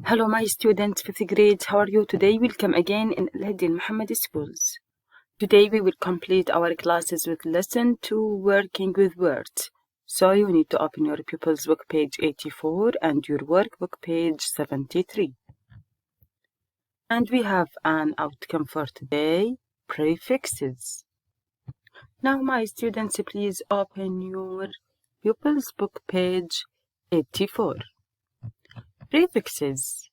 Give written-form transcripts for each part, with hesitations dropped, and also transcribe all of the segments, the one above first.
Hello my students, 5th grade, how are you today? Welcome again in Al-Hadi Al-Mohammad schools. Today we will complete our classes with lesson 2, working with words. So you need to open your pupils book page 84 and your workbook page 73. And we have an outcome for today, prefixes. Now my students, please open your pupils book page 84. Prefixes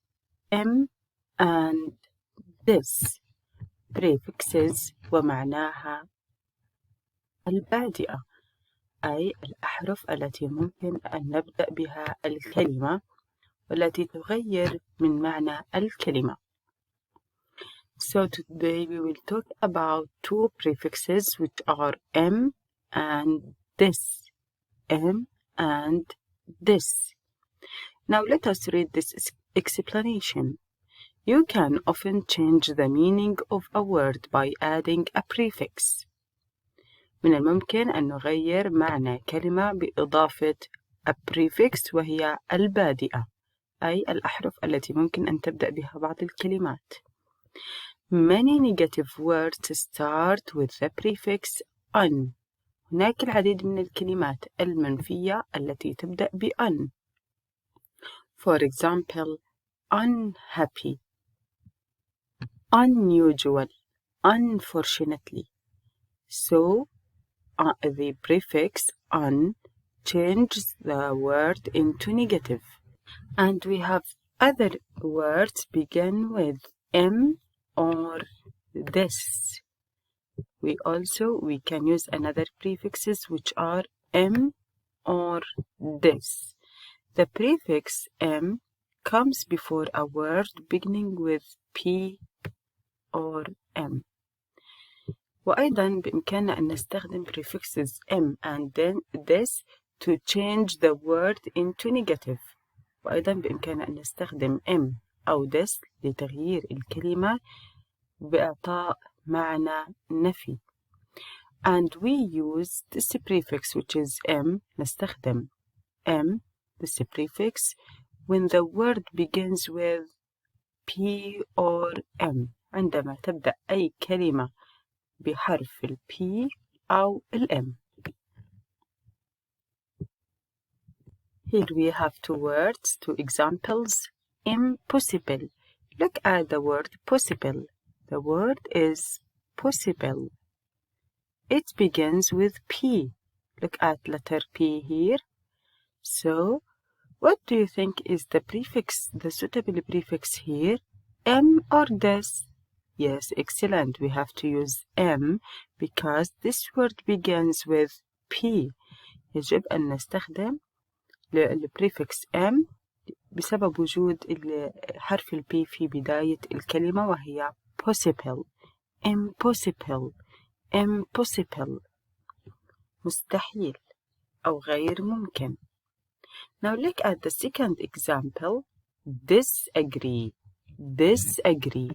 M and this. prefixes ومعناها البادئة، أي الأحرف التي ممكن أن نبدأ بها الكلمة والتي تغير من معنى الكلمة. So today we will talk about two prefixes which are M and this. M and this. Now let us read this explanation. You can often change the meaning of a word by adding a prefix. من الممكن أن نغير معنى كلمة بإضافة a prefix وهي البادئة، أي الأحرف التي ممكن أن تبدأ بها بعض الكلمات. Many negative words start with the prefix un. هناك العديد من الكلمات المنفية التي تبدأ ب un. For example, unhappy, unusual, unfortunately. So, the prefix un changes the word into negative. And we have other words begin with M or this. We can use another prefixes which are M or this. The prefix M comes before a word beginning with P or M. وأيضا بإمكاننا أن نستخدم prefixes M and then this to change the word into negative. وأيضا بإمكاننا أن نستخدم M أو this لتغيير الكلمة بإعطاء معنى نفي. And we use this prefix which is M. نستخدم M, this prefix, when the word begins with P or M. عندما تبدأ أي كلمة بحرف ال P أو ال M. Here we have two words, two examples. Impossible. Look at the word possible. The word is possible. It begins with P. Look at letter P here. So, what do you think is the prefix, the suitable prefix here? M or this? Yes, excellent. We have to use M because this word begins with P. يجب أن نستخدم البريفكس M بسبب وجود حرف ال P في بداية الكلمة وهي possible. Impossible. Impossible. مستحيل أو غير ممكن. Now look at the second example. Disagree. Disagree.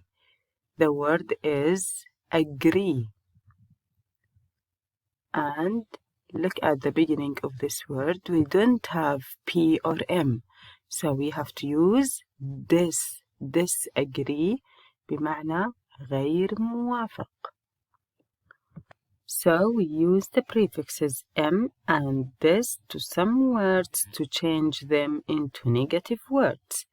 The word is agree. And look at the beginning of this word. We don't have P or M. So we have to use this. Disagree بمعنى غير موافق. So we use the prefixes M and this to some words to change them into negative words.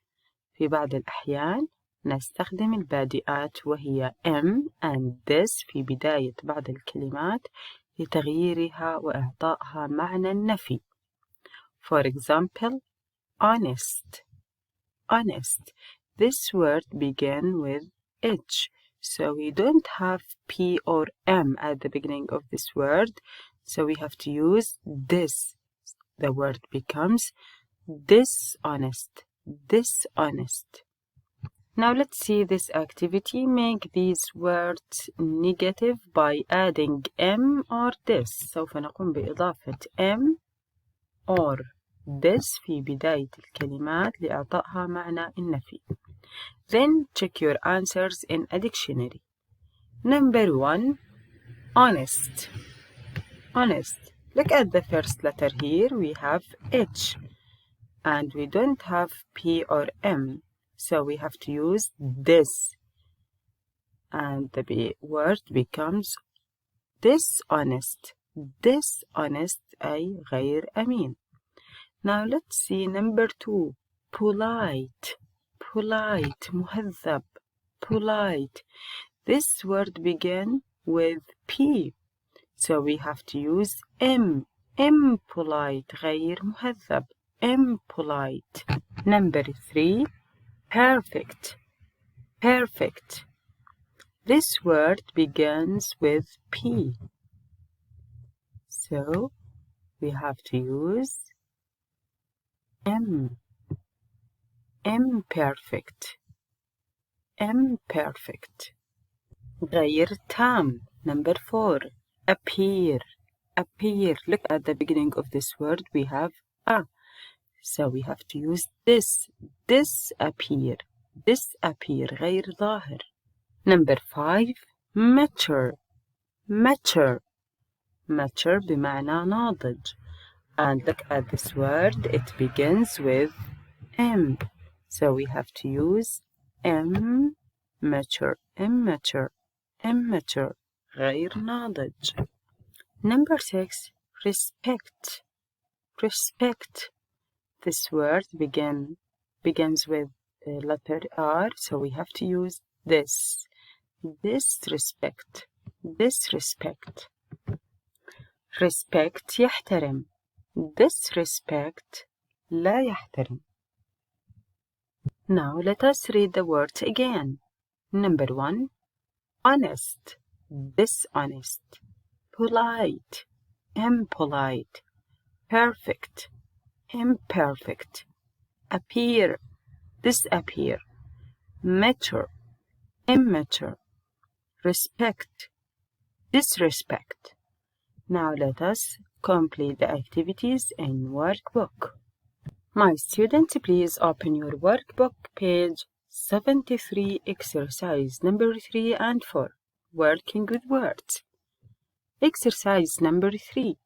في بعض الأحيان نستخدم البادئات وهي M and this في بداية بعض الكلمات لتغييرها وإعطائها معنى النفي. For example, honest. Honest. This word begins with H. So we don't have P or M at the beginning of this word. So we have to use this. The word becomes dishonest. Dishonest. Now let's see this activity. Make these words negative by adding M or this. سوف نقوم بإضافة M or this في بداية الكلمات لإعطائها معنى النفي. Then check your answers in a dictionary. Number 1, honest. Honest. Look at the first letter here. We have H. And we don't have P or M. so we have to use this, and the word becomes dishonest. Dishonest أي غير أمين. Now let's see number 2. Polite. Polite. مهذب. Polite. This word began with P, so we have to use M. Impolite. غير مهذب. Impolite. Number 3. Perfect. Perfect. This word begins with P, so we have to use M. Imperfect. Imperfect. غير تام. Number 4. Appear. Appear. Look at the beginning of this word. We have a, so we have to use this. Disappear. Disappear. غير ظاهر. Number 5. Mature. Mature. Mature بمعنى ناضج. And look at this word. It begins with M, so we have to use M. Mature. Immature. Immature. غير ناضج. Number 6. Respect. Respect. This word begins with the letter R, so we have to use this. Disrespect. Disrespect. Respect يحترم. Disrespect لا يحترم. Now let us read the words again. Number 1. Honest. Dishonest. Polite. Impolite. Perfect. Imperfect. Appear. Disappear. Mature. Immature. Respect. Disrespect. Now let us complete the activities in workbook. My students, please open your workbook, page 73, exercise number 3 and 4, working with words. Exercise number 3.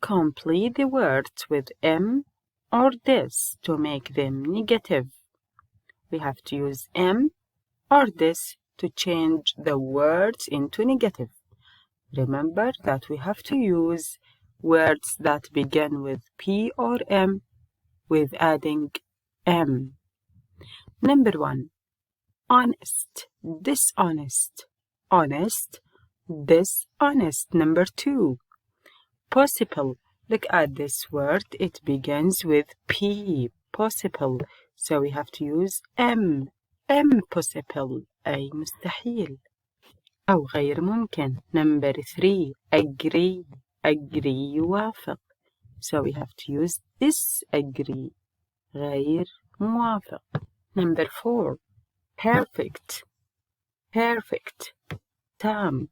Complete the words with M or this to make them negative. We have to use M or this to change the words into negative. Remember that we have to use words that begin with P or M with adding M. Number 1. Honest. Dishonest. Honest. Dishonest. Number 2. Possible. Look at this word. It begins with P. Possible. So we have to use M. Impossible. أي مستحيل أو غير ممكن. Number 3. Agree. Agree يوافق. So we have to use disagree. غير موافق. Number 4. Perfect. Perfect. تام.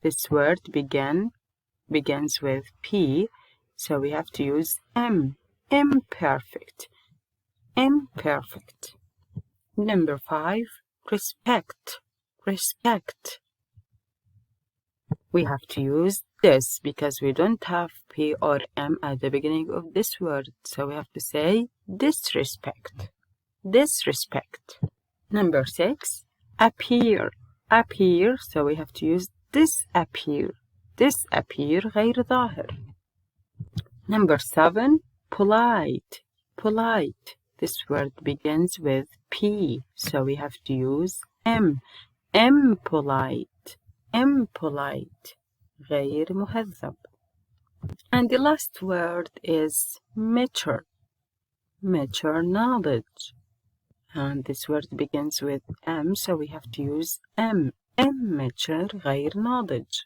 This word begins with P, so we have to use M. Imperfect. Imperfect. Number 5. Respect. Respect. We have to use this because we don't have P or M at the beginning of this word, so we have to say disrespect. Disrespect. Number 6. Appear. Appear, so we have to use disappear. Disappear غير ظاهر. Number 7. Polite. Polite. This word begins with P, so we have to use M. Impolite. Impolite. غير مهذب. And the last word is mature. Mature knowledge. And this word begins with M, so we have to use M. Immature غير knowledge.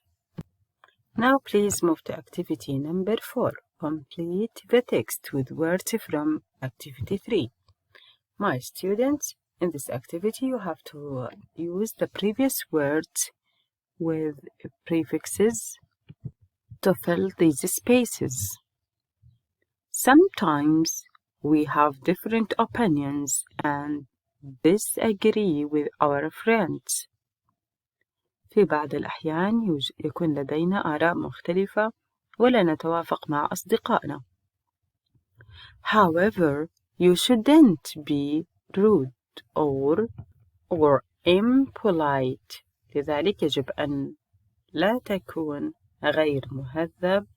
Now please move to activity number 4. Complete the text with words from activity 3. My students, in this activity you have to use the previous words with prefixes to fill these spaces. Sometimes we have different opinions and disagree with our friends. في بعض الأحيان يكون لدينا آراء مختلفة ولا نتوافق مع أصدقائنا. However, you shouldn't be rude. or impolite. لذلك يجب أن لا تكون غير مهذب,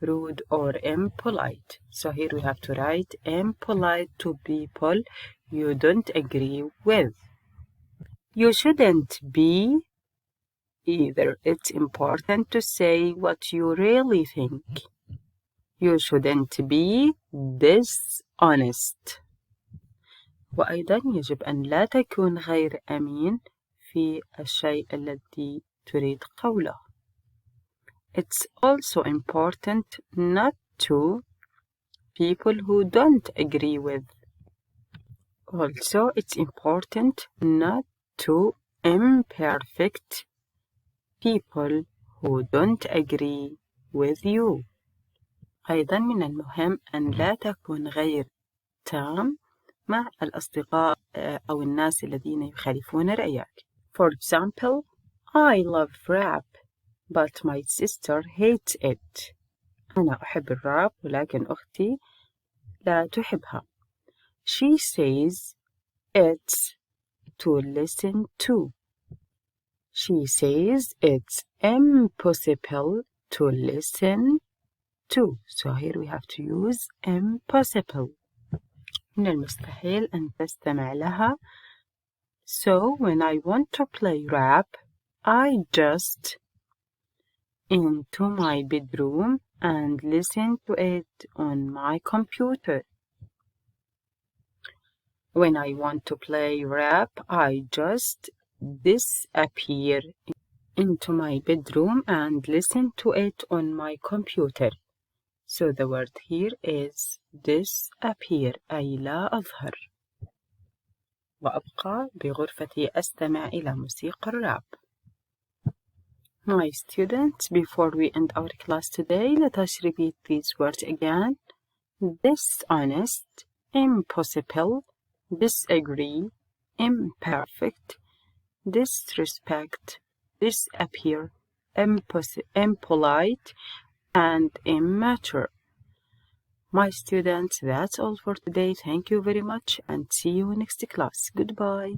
rude or impolite. So here we have to write impolite to people you don't agree with. You shouldn't be either. It's important to say what you really think. You shouldn't be dishonest. وأيضا يجب أن لا تكون غير أمين في الشيء الذي تريد قوله. It's also important not to people who don't agree with. Also, it's important not to imperfect people who don't agree with you. أيضا من المهم أن لا تكون غير تام مع الأصدقاء أو الناس الذين يخالفون رأيك. For example, I love rap, but my sister hates it. أنا أحب الراب ولكن أختي لا تحبها. She says it's to listen to. She says it's impossible to listen to. So here we have to use impossible. من المستحيل أن تستمع لها. So when I want to play rap, I just into my bedroom and listen to it on my computer. When I want to play rap, I just disappear into my bedroom and listen to it on my computer. So the word here is disappear, أي لا أظهر. وأبقى بغرفتي أستمع إلى موسيقى الراب. My students, before we end our class today, let us repeat these words again. Dishonest, impossible, disagree, imperfect, disrespect, disappear, impolite, and immature. My students, that's all for today. Thank you very much and see you next class. Goodbye.